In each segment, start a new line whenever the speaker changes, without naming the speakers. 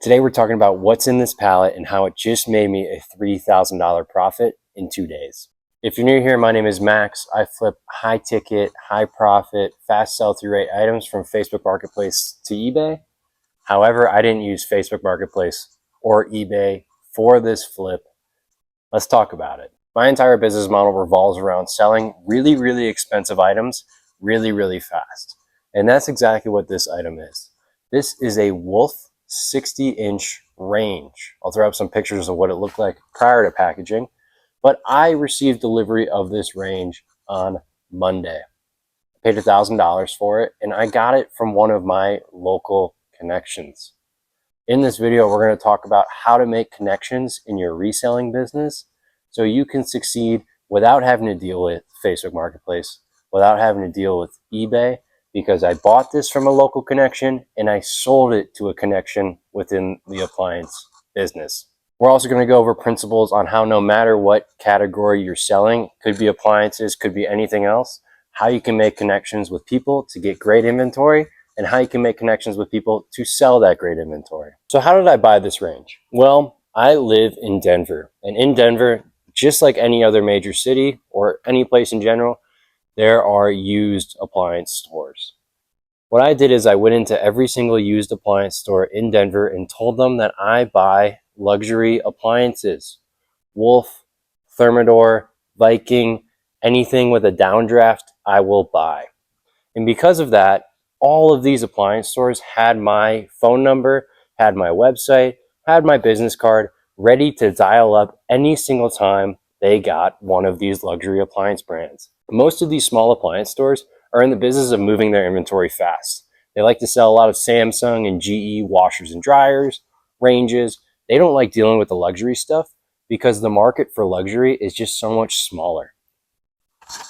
Today we're talking about what's in this pallet and how it just made me a $3,000 profit in 2 days. If you're new here, my name is Max. I flip high ticket, high profit, fast sell through rate items from Facebook Marketplace to eBay. However, I didn't use Facebook Marketplace or eBay for this flip. Let's talk about it. My entire business model revolves around selling really, really expensive items really fast. And that's exactly what this item is. This is a Wolf 60-inch range. I'll throw up some pictures of what it looked like prior to packaging, but I received delivery of this range on Monday. I paid $1,000 for it, and I got it from one of my local connections. In this video, we're going to talk about how to make connections in your reselling business so you can succeed without having to deal with Facebook Marketplace, without having to deal with eBay, because I bought this from a local connection and I sold it to a connection within the appliance business. We're also going to go over principles on how no matter what category you're selling, could be appliances, could be anything else, how you can make connections with people to get great inventory and how you can make connections with people to sell that great inventory. So how did I buy this range? Well, I live in Denver, and in Denver, just like any other major city or any place in general, there are used appliance stores. What I did is I went into every single used appliance store in Denver and told them that I buy luxury appliances. Wolf, Thermador, Viking, anything with a downdraft, I will buy. And because of that, all of these appliance stores had my phone number, had my website, had my business card, ready to dial up any single time they got one of these luxury appliance brands. Most of these small appliance stores are in the business of moving their inventory fast. They like to sell a lot of Samsung and GE washers and dryers, ranges. They don't like dealing with the luxury stuff because the market for luxury is just so much smaller.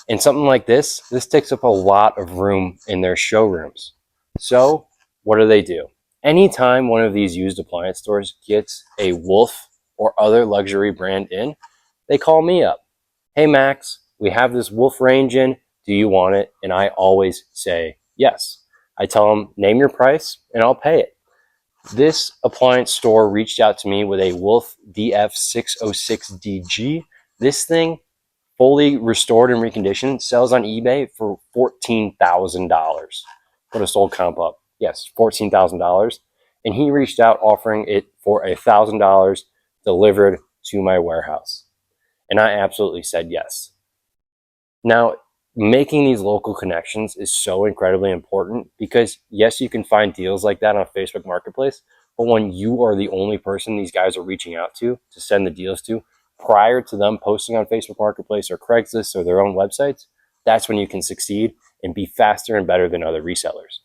And something like this takes up a lot of room in their showrooms. So what do? Anytime one of these used appliance stores gets a Wolf or other luxury brand in, they call me up. Hey Max, we have this Wolf range in. Do you want it? And I always say yes. I tell them, name your price and I'll pay it. This appliance store reached out to me with a Wolf DF606DG. This thing, fully restored and reconditioned, sells on eBay for $14,000. Put a sold comp up. Yes, $14,000. And he reached out offering it for $1,000 delivered to my warehouse. And I absolutely said yes. Now, making these local connections is so incredibly important because yes, you can find deals like that on Facebook Marketplace, but when you are the only person these guys are reaching out to send the deals to, prior to them posting on Facebook Marketplace or Craigslist or their own websites, that's when you can succeed and be faster and better than other resellers.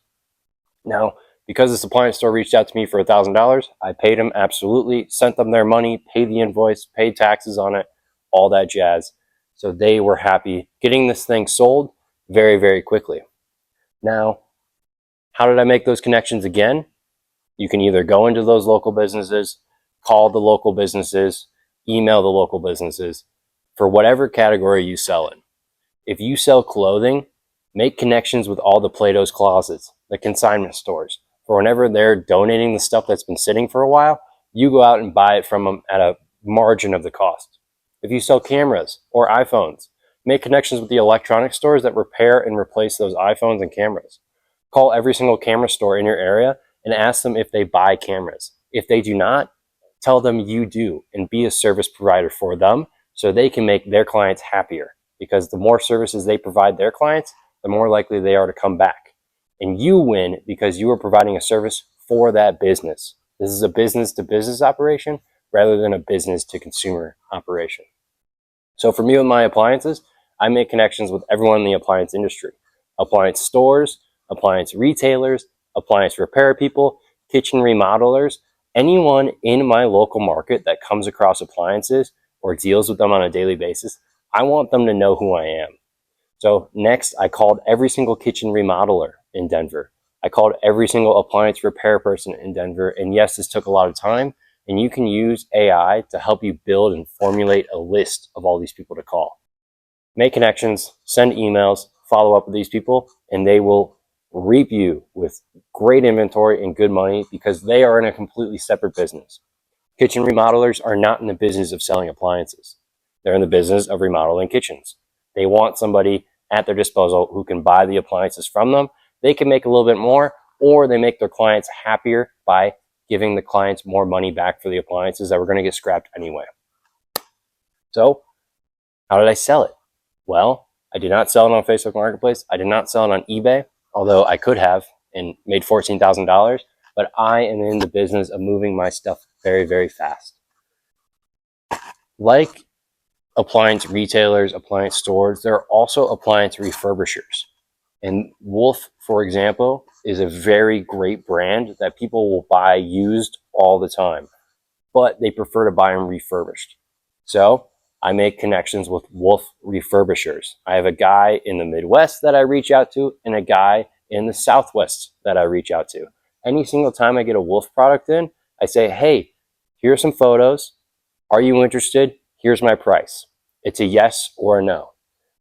Now, because this appliance store reached out to me for $1,000, I paid them absolutely, sent them their money, paid the invoice, paid taxes on it, all that jazz. So they were happy getting this thing sold very quickly. Now, how did I make those connections again? You can either go into those local businesses, call the local businesses, email the local businesses for whatever category you sell in. If you sell clothing, make connections with all the Plato's Closets, the consignment stores. For whenever they're donating the stuff that's been sitting for a while, you go out and buy it from them at a margin of the cost. If you sell cameras or iPhones, make connections with the electronic stores that repair and replace those iPhones and cameras. Call every single camera store in your area and ask them if they buy cameras. If they do not, tell them you do and be a service provider for them so they can make their clients happier, because the more services they provide their clients, the more likely they are to come back. And you win because you are providing a service for that business. This is a business to business operation rather than a business to consumer operation. So for me with my appliances, I make connections with everyone in the appliance industry. Appliance stores, appliance retailers, appliance repair people, kitchen remodelers, anyone in my local market that comes across appliances or deals with them on a daily basis, I want them to know who I am. So next, I called every single kitchen remodeler in Denver. I called every single appliance repair person in Denver. And yes, this took a lot of time. And you can use AI to help you build and formulate a list of all these people to call. Make connections, send emails, follow up with these people, and they will reap you with great inventory and good money because they are in a completely separate business. Kitchen remodelers are not in the business of selling appliances. They're in the business of remodeling kitchens. They want somebody at their disposal who can buy the appliances from them. They can make a little bit more, or they make their clients happier by giving the clients more money back for the appliances that were going to get scrapped anyway. So, how did I sell it? Well, I did not sell it on Facebook Marketplace. I did not sell it on eBay, although I could have and made $14,000. But I am in the business of moving my stuff very, very fast. Like appliance retailers, appliance stores, there are also appliance refurbishers. And Wolf, for example, is a very great brand that people will buy used all the time, but they prefer to buy them refurbished. So I make connections with Wolf refurbishers. I have a guy in the Midwest that I reach out to and a guy in the Southwest that I reach out to. Any single time I get a Wolf product in, I say, hey, here are some photos. Are you interested? Here's my price. It's a yes or a no.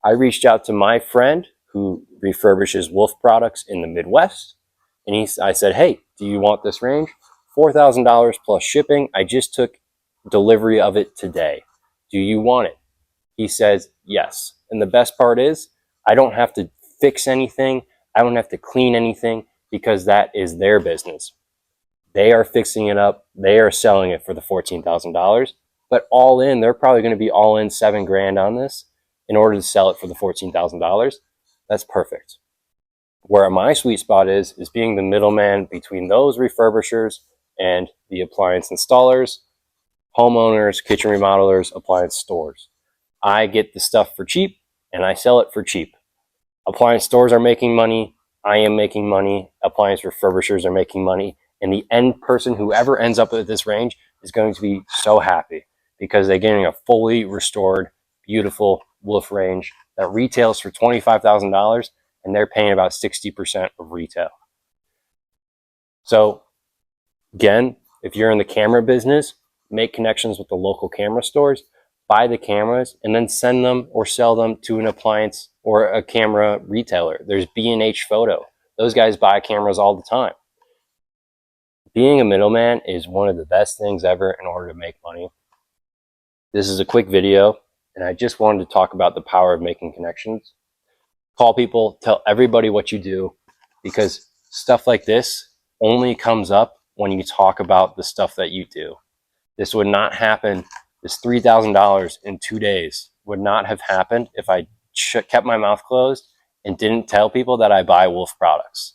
I reached out to my friend who refurbishes Wolf products in the Midwest, and I said, hey, do you want this range? $4,000 plus shipping. I just took delivery of it today. Do you want it? He says yes. And the best part is I don't have to fix anything. I don't have to clean anything because that is their business. They are fixing it up. They are selling it for the $14,000. But all in, they're probably going to be all in $7,000 on this in order to sell it for the $14,000. That's perfect. Where my sweet spot is being the middleman between those refurbishers and the appliance installers, homeowners, kitchen remodelers, appliance stores. I get the stuff for cheap and I sell it for cheap. Appliance stores are making money. I am making money. Appliance refurbishers are making money. And the end person, whoever ends up at this range, is going to be so happy because they're getting a fully restored, beautiful Wolf range that retails for $25,000 and they're paying about 60% of retail. So again, if you're in the camera business, make connections with the local camera stores, buy the cameras, and then send them or sell them to an appliance or a camera retailer. There's B&H Photo. Those guys buy cameras all the time. Being a middleman is one of the best things ever in order to make money. This is a quick video, and I just wanted to talk about the power of making connections. Call people, tell everybody what you do, because stuff like this only comes up when you talk about the stuff that you do. This would not happen. This $3,000 in 2 days would not have happened if I kept my mouth closed and didn't tell people that I buy Wolf products.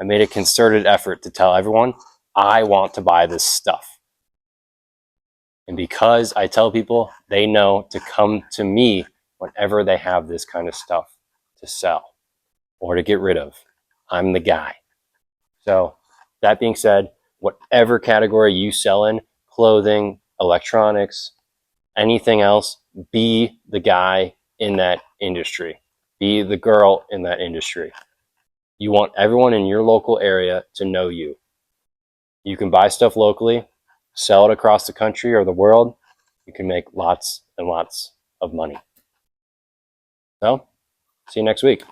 I made a concerted effort to tell everyone I want to buy this stuff. And because I tell people, they know to come to me whenever they have this kind of stuff to sell or to get rid of. I'm the guy. So that being said, whatever category you sell in, clothing, electronics, anything else, be the guy in that industry. Be the girl in that industry. You want everyone in your local area to know you. You can buy stuff locally, sell it across the country or the world. You can make lots and lots of money. So, see you next week.